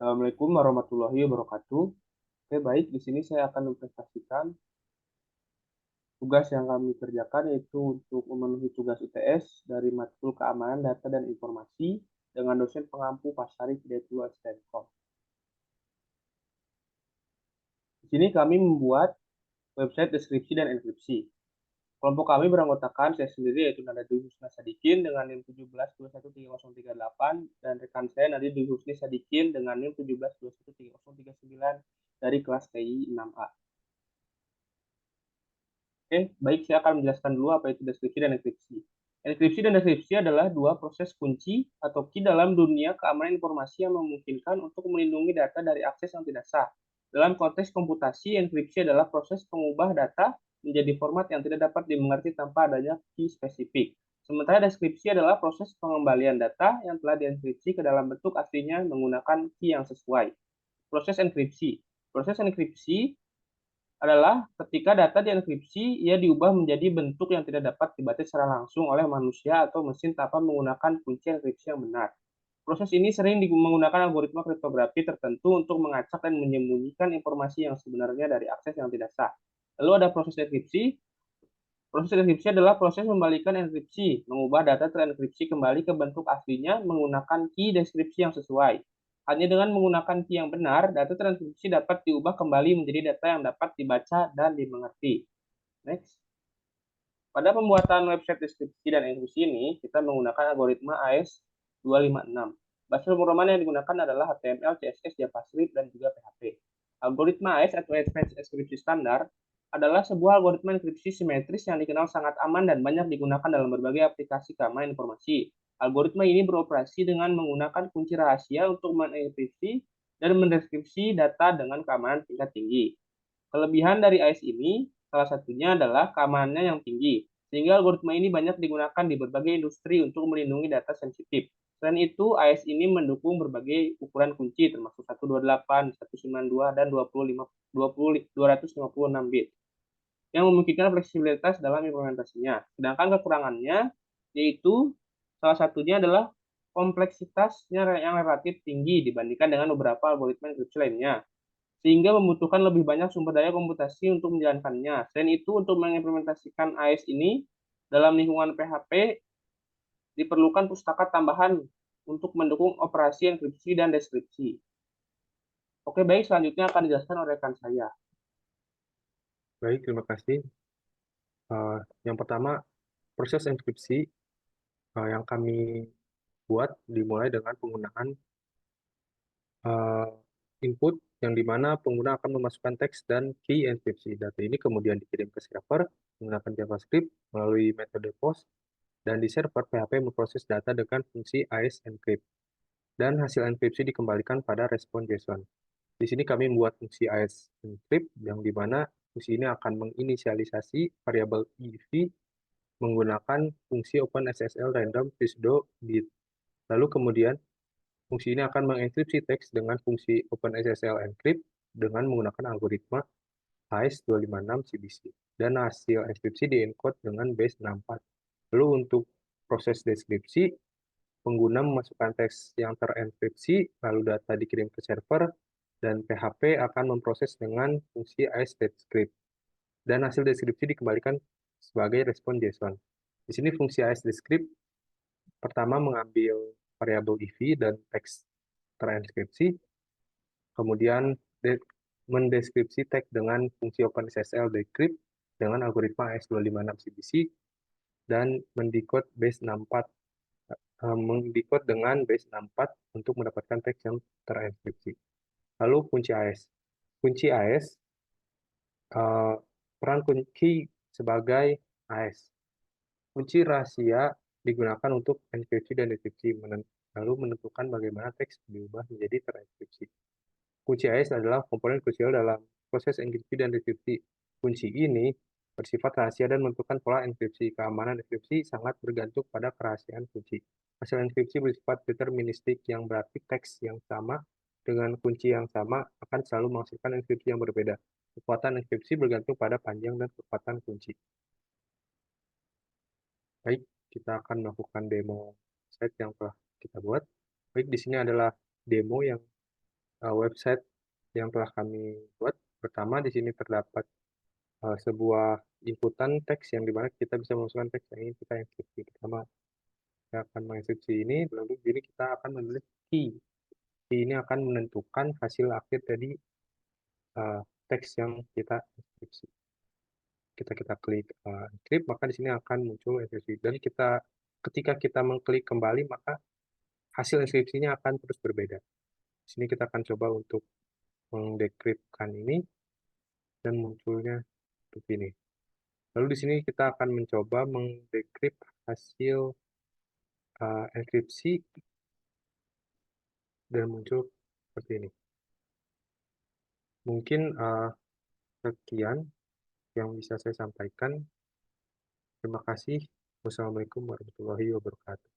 Assalamualaikum warahmatullahi wabarakatuh. Oke, baik. Di sini saya akan mempresentasikan tugas yang kami kerjakan, yaitu untuk memenuhi tugas UTS dari matkul keamanan data dan informasi dengan dosen pengampu Pasari Hidayatullah Stenkom. Di sini kami membuat website deskripsi dan enkripsi. Kelompok kami beranggotakan saya sendiri, yaitu Nada Dwi Husna Sadikin dengan NIM 17213038 dan rekan saya Nadi Dwi Husni Sadikin dengan NIM 17213039 dari kelas TI 6A. Oke, baik, saya akan menjelaskan dulu apa itu deskripsi dan enkripsi. Enkripsi dan deskripsi adalah dua proses kunci atau key dalam dunia keamanan informasi yang memungkinkan untuk melindungi data dari akses yang tidak sah. Dalam konteks komputasi, enkripsi adalah proses mengubah data menjadi format yang tidak dapat dimengerti tanpa adanya key spesifik. Sementara deskripsi adalah proses pengembalian data yang telah dienkripsi ke dalam bentuk aslinya menggunakan key yang sesuai. Proses enkripsi. Proses enkripsi adalah ketika data dienkripsi, ia diubah menjadi bentuk yang tidak dapat dibaca secara langsung oleh manusia atau mesin tanpa menggunakan kunci enkripsi yang benar. Proses ini sering menggunakan algoritma kriptografi tertentu untuk mengacak dan menyembunyikan informasi yang sebenarnya dari akses yang tidak sah. Lalu ada proses enkripsi. Proses enkripsi adalah proses membalikan enkripsi, mengubah data terenkripsi kembali ke bentuk aslinya menggunakan key deskripsi yang sesuai. Hanya dengan menggunakan key yang benar, data terenkripsi dapat diubah kembali menjadi data yang dapat dibaca dan dimengerti. Next. Pada pembuatan website deskripsi dan enkripsi ini, kita menggunakan algoritma AES256. Bahasa pemrograman yang digunakan adalah HTML, CSS, JavaScript, dan juga PHP. Algoritma AES atau Advanced Encryption Standard adalah sebuah algoritma enkripsi simetris yang dikenal sangat aman dan banyak digunakan dalam berbagai aplikasi keamanan informasi. Algoritma ini beroperasi dengan menggunakan kunci rahasia untuk mengenkripsi dan mendeskripsi data dengan keamanan tingkat tinggi. Kelebihan dari AES ini salah satunya adalah keamanannya yang tinggi, sehingga algoritma ini banyak digunakan di berbagai industri untuk melindungi data sensitif. Selain itu, AES ini mendukung berbagai ukuran kunci termasuk 128, 192, dan 256 bit yang memungkinkan fleksibilitas dalam implementasinya. Sedangkan kekurangannya yaitu salah satunya adalah kompleksitasnya yang relatif tinggi dibandingkan dengan beberapa algoritma enkripsi lainnya, sehingga membutuhkan lebih banyak sumber daya komputasi untuk menjalankannya. Selain itu, untuk mengimplementasikan AES ini dalam lingkungan PHP diperlukan pustaka tambahan untuk mendukung operasi enkripsi dan deskripsi. Oke, baik, selanjutnya akan dijelaskan oleh rekan saya. Baik, terima kasih. Yang pertama, proses enkripsi yang kami buat dimulai dengan penggunaan uh, input yang dimana pengguna akan memasukkan teks dan key enkripsi. Data ini kemudian dikirim ke server menggunakan JavaScript melalui metode POST, dan di server PHP memproses data dengan fungsi AES encrypt, dan hasil enkripsi dikembalikan pada respon JSON. Di sini kami membuat fungsi AES encrypt yang dimana fungsi ini akan menginisialisasi variabel EV menggunakan fungsi OpenSSL random pseudo bit. Lalu kemudian fungsi ini akan mengenkripsi teks dengan fungsi OpenSSL encrypt dengan menggunakan algoritma AES256 CBC. Dan hasil enkripsi diencode dengan base 64. Lalu untuk proses deskripsi, pengguna memasukkan teks yang terenkripsi, lalu data dikirim ke server, dan PHP akan memproses dengan fungsi AES-descript. Dan hasil deskripsi dikembalikan sebagai respon JSON. Di sini fungsi AES-descript pertama mengambil variabel EV dan teks terenkripsi, kemudian mendeskripsi teks dengan fungsi OpenSSL decrypt dengan algoritma AES256 CBC, dan mendecode base 64 mendecode dengan base 64 untuk mendapatkan teks yang terenkripsi. Lalu kunci AES. Kunci AES peran kunci sebagai AES. Kunci rahasia digunakan untuk enkripsi dan dekripsi, lalu menentukan bagaimana teks diubah menjadi terenkripsi. Kunci AES adalah komponen krusial dalam proses enkripsi dan dekripsi. Kunci ini bersifat rahasia dan menentukan pola enkripsi. Keamanan enkripsi sangat bergantung pada kerahasiaan kunci. Hasil enkripsi bersifat deterministik, yang berarti teks yang sama dengan kunci yang sama akan selalu menghasilkan enkripsi yang berbeda. Kekuatan enkripsi bergantung pada panjang dan kekuatan kunci. Baik, kita akan melakukan demo site yang telah kita buat. Baik, di sini adalah demo yang website yang telah kami buat. Pertama, di sini terdapat sebuah inputan teks yang dimana kita bisa memasukkan teks yang ingin kita enkripsi. Pertama, kita akan mengenkripsi ini, lalu di sini kita akan menulis key. Key ini akan menentukan hasil akhir dari teks yang kita enkripsi. Kita klik encrypt, maka di sini akan muncul enkripsi. Dan ketika kita mengklik kembali, maka hasil enkripsinya akan terus berbeda. Di sini kita akan coba untuk mendekripkan ini dan munculnya seperti ini. Lalu di sini kita akan mencoba mendekrip hasil enkripsi dan muncul seperti ini. Mungkin sekian yang bisa saya sampaikan. Terima kasih. Wassalamualaikum warahmatullahi wabarakatuh.